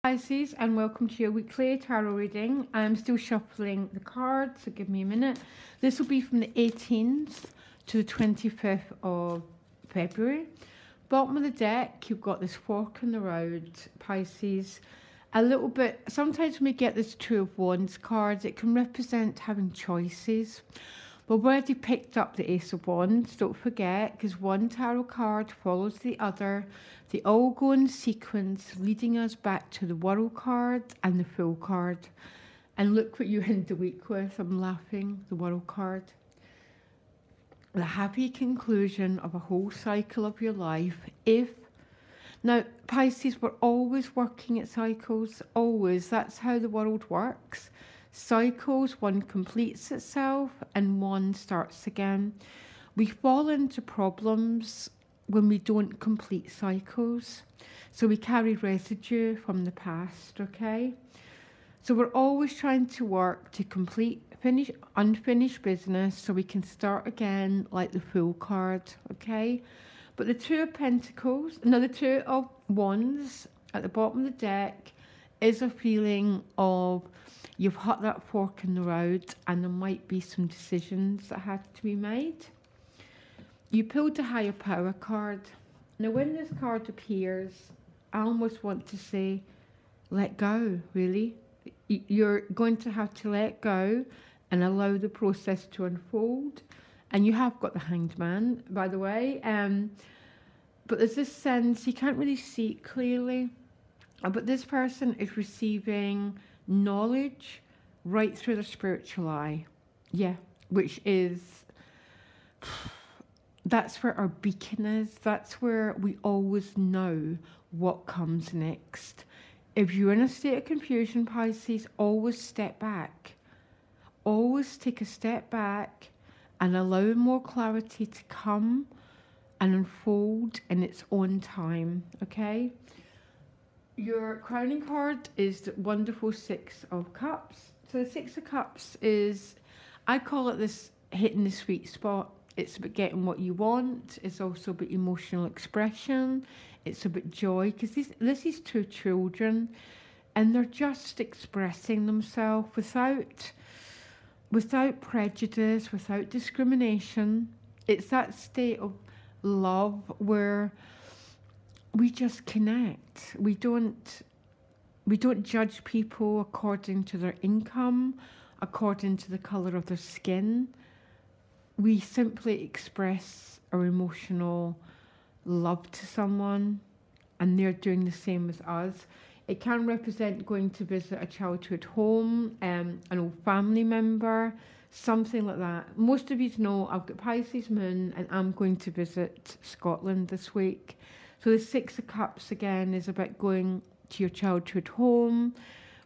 Pisces, and welcome to your weekly tarot reading. I'm still shuffling the cards, so give me a minute. This will be from the 18th to the 25th of February. Bottom of the deck, you've got this fork in the road, Pisces. A little bit, sometimes when we get this Two of Wands card, it can represent having choices. We've already picked up the Ace of Wands, don't forget, because one tarot card follows the other. They all go in sequence, leading us back to the World card and the Fool card. And look what you end the week with. I'm laughing. The World card. The happy conclusion of a whole cycle of your life. Now, Pisces, we're always working at cycles. Always. That's how the world works. Cycles, one completes itself and one starts again. We fall into problems when we don't complete cycles. So we carry residue from the past, okay? So we're always trying to work to complete unfinished business so we can start again, like the Fool card, okay? But the Two of Pentacles, no, the Two of Wands at the bottom of the deck is a feeling of you've hit that fork in the road and there might be some decisions that have to be made. You pulled the Higher Power card. Now when this card appears, I almost want to say, let go, really. You're going to have to let go and allow the process to unfold. And you have got the Hanged Man, by the way. But there's this sense, you can't really see it clearly, but this person is receiving knowledge right through the spiritual eye. Yeah, which is, that's where our beacon is. That's where we always know what comes next. If you're in a state of confusion, Pisces, always step back. Always take a step back and allow more clarity to come and unfold in its own time, okay? Your crowning card is the wonderful Six of Cups. So the Six of Cups is, I call it this hitting the sweet spot. It's about getting what you want. It's also about emotional expression. It's about joy, because this is two children and they're just expressing themselves without prejudice, without discrimination. It's that state of love where we just connect. We don't judge people according to their income, according to the colour of their skin. We simply express our emotional love to someone and they're doing the same as us. It can represent going to visit a childhood home, an old family member, something like that. Most of you know I've got Pisces moon and I'm going to visit Scotland this week. So the Six of Cups again is about going to your childhood home,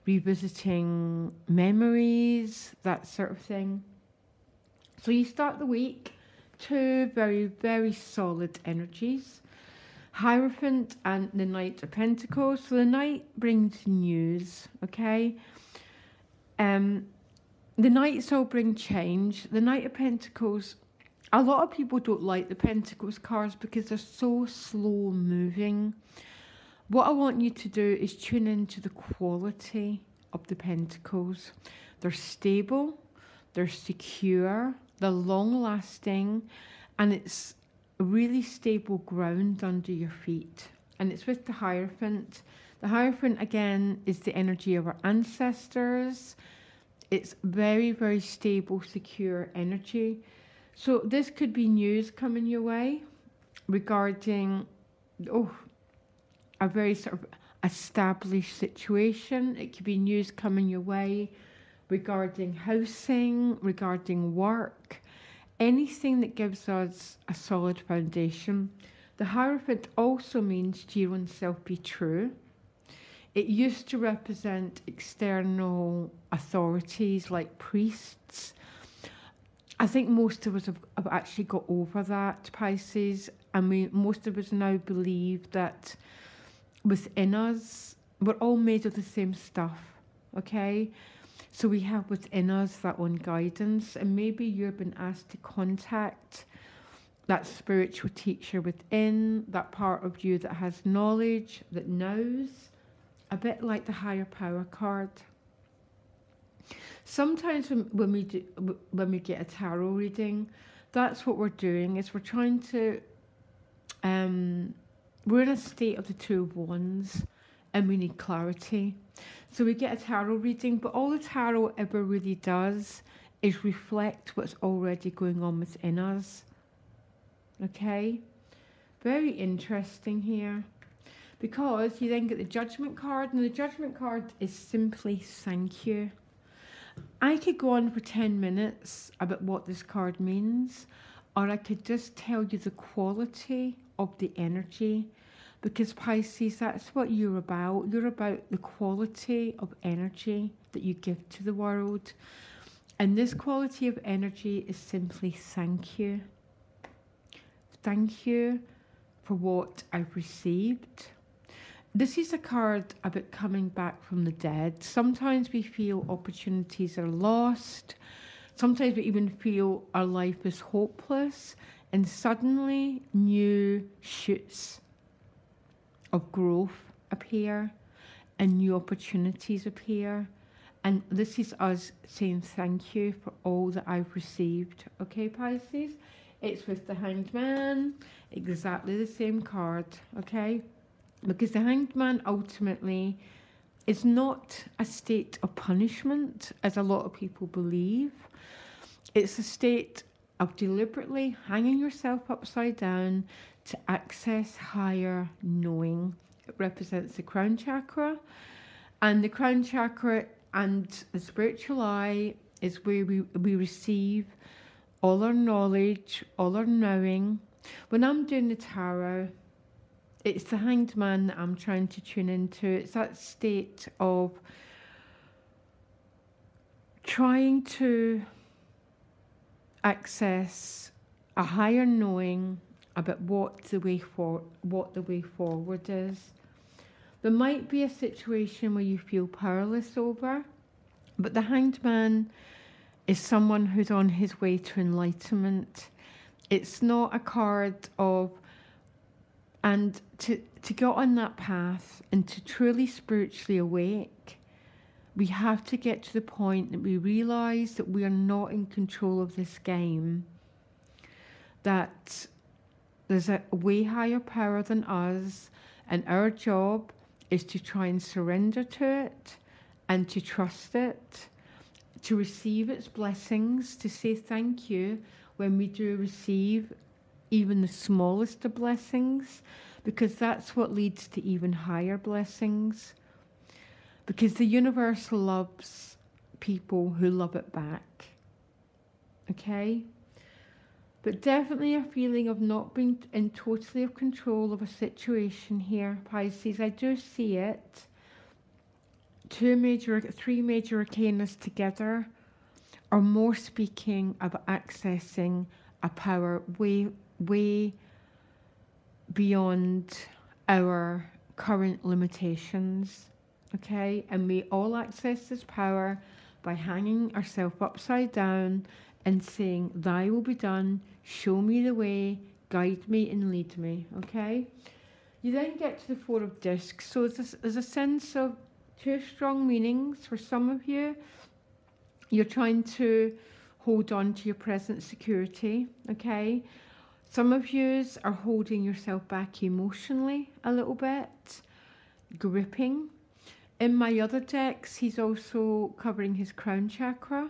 revisiting memories, that sort of thing. So you start the week, two very, very solid energies. Hierophant and the Knight of Pentacles. So the Knight brings news, okay? The Knights all bring change. The Knight of Pentacles, a lot of people don't like the Pentacles cards because they're so slow moving. What I want you to do is tune into the quality of the Pentacles. They're stable, they're secure, they're long lasting, and it's really stable ground under your feet. And it's with the Hierophant. The Hierophant again is the energy of our ancestors. It's very, very stable, secure energy. So this could be news coming your way regarding a very sort of established situation. It could be news coming your way regarding housing, regarding work, anything that gives us a solid foundation. The Hierophant also means to your own self be true. It used to represent external authorities like priests. I think most of us have actually got over that, Pisces, and most of us now believe that within us, we're all made of the same stuff, okay? So we have within us that own guidance, and maybe you've been asked to contact that spiritual teacher within, that part of you that has knowledge, that knows, a bit like the higher power card. Sometimes when we get a tarot reading, that's what we're doing, is we're trying to, we're in a state of the Two of Wands and we need clarity. So we get a tarot reading, but all the tarot ever really does is reflect what's already going on within us. Okay? Very interesting here. Because you then get the Judgment card, and the Judgment card is simply thank you. I could go on for 10 minutes about what this card means, or I could just tell you the quality of the energy, because Pisces, that's what you're about. You're about the quality of energy that you give to the world. And this quality of energy is simply thank you. Thank you for what I've received. This is a card about coming back from the dead. Sometimes we feel opportunities are lost. Sometimes we even feel our life is hopeless. And suddenly new shoots of growth appear and new opportunities appear. And this is us saying thank you for all that I've received. Okay, Pisces? It's with the Hanged Man, exactly the same card, okay? Because the Hanged Man ultimately is not a state of punishment, as a lot of people believe. It's a state of deliberately hanging yourself upside down to access higher knowing. It represents the crown chakra. And the crown chakra and the spiritual eye is where we receive all our knowledge, all our knowing. When I'm doing the tarot, it's the Hanged Man that I'm trying to tune into. It's that state of trying to access a higher knowing about what the way forward is. There might be a situation where you feel powerless over, but the Hanged Man is someone who's on his way to enlightenment. It's not a card of, and to get on that path and to truly spiritually awake, we have to get to the point that we realize that we are not in control of this game, that there's a way higher power than us, and our job is to try and surrender to it and to trust it, to receive its blessings, to say thank you when we do receive even the smallest of blessings, because that's what leads to even higher blessings. Because the universe loves people who love it back. Okay? But definitely a feeling of not being in totally of control of a situation here, Pisces. I do see it. Three major arcanas together are more speaking of accessing a power way beyond our current limitations. Okay? And we all access this power by hanging ourselves upside down and saying, thy will be done, show me the way, guide me and lead me. Okay? You then get to the Four of Discs. So there's a sense of two strong meanings for some of you. You're trying to hold on to your present security. Okay? Some of you are holding yourself back emotionally a little bit, gripping. In my other decks, he's also covering his crown chakra,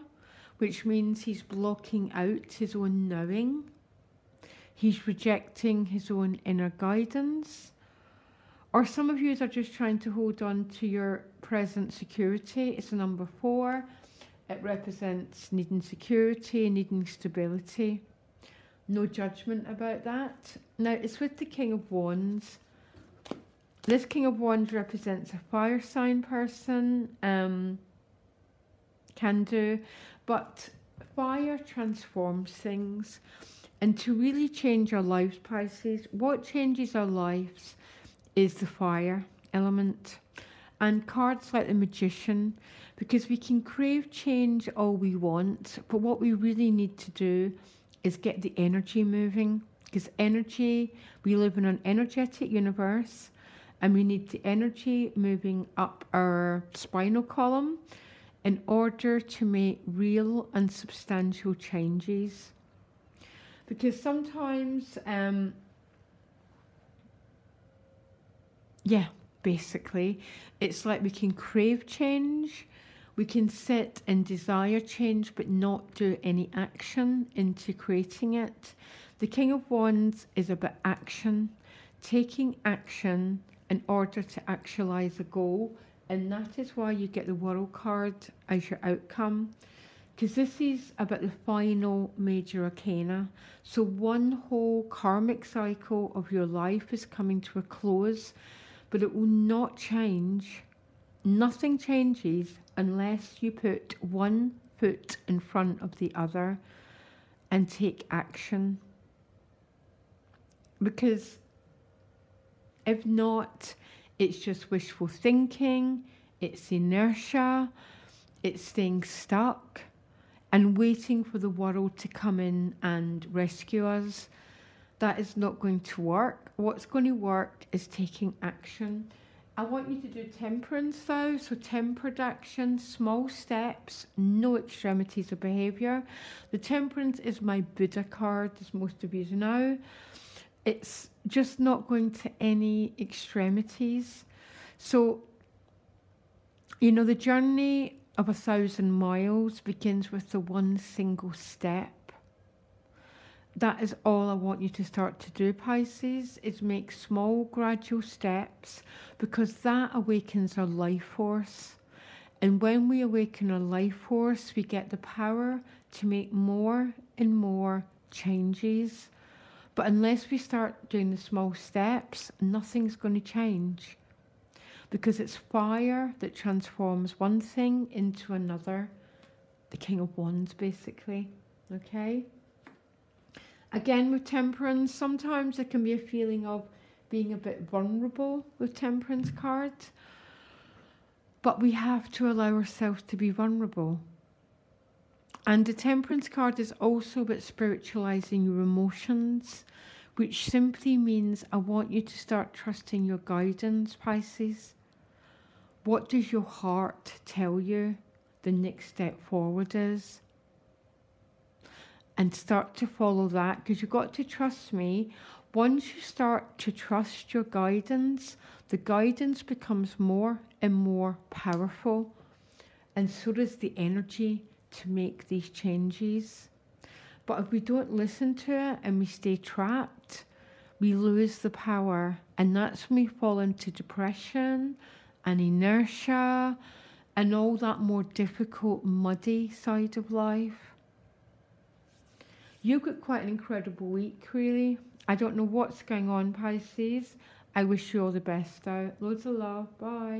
which means he's blocking out his own knowing. He's rejecting his own inner guidance. Or some of you are just trying to hold on to your present security. It's a number 4. It represents needing security, needing stability. No judgment about that. Now, it's with the King of Wands. This King of Wands represents a fire sign person, can do, but fire transforms things. And to really change our lives, Pisces, what changes our lives is the fire element. And cards like the Magician, because we can crave change all we want, but what we really need to do is get the energy moving. Because energy, we live in an energetic universe, and we need the energy moving up our spinal column in order to make real and substantial changes. Because sometimes, basically, it's like we can crave change, we can sit and desire change, but not do any action into creating it. The King of Wands is about action, taking action in order to actualize a goal. And that is why you get the World card as your outcome. Because this is about the final major arcana. So one whole karmic cycle of your life is coming to a close, but it will not change. Nothing changes unless you put one foot in front of the other and take action. Because if not, it's just wishful thinking, it's inertia, it's staying stuck and waiting for the world to come in and rescue us. That is not going to work. What's going to work is taking action. I want you to do temperance though, so tempered action, small steps, no extremities of behaviour. The temperance is my Buddha card, as most of you know. It's just not going to any extremities. So, you know, the journey of 1,000 miles begins with the one single step. That is all I want you to start to do, Pisces, is make small gradual steps, because that awakens our life force. And when we awaken our life force, we get the power to make more and more changes. But unless we start doing the small steps, nothing's going to change. Because it's fire that transforms one thing into another. The King of Wands, basically. Okay? Again, with temperance, sometimes there can be a feeling of being a bit vulnerable with temperance cards. But we have to allow ourselves to be vulnerable. And the temperance card is also about spiritualizing your emotions, which simply means I want you to start trusting your guidance, Pisces. What does your heart tell you the next step forward is? And start to follow that, because you've got to trust me. Once you start to trust your guidance, the guidance becomes more and more powerful. And so does the energy to make these changes. But if we don't listen to it and we stay trapped, we lose the power. And that's when we fall into depression and inertia and all that more difficult, muddy side of life. You've got quite an incredible week, really. I don't know what's going on, Pisces. I wish you all the best out. Loads of love. Bye.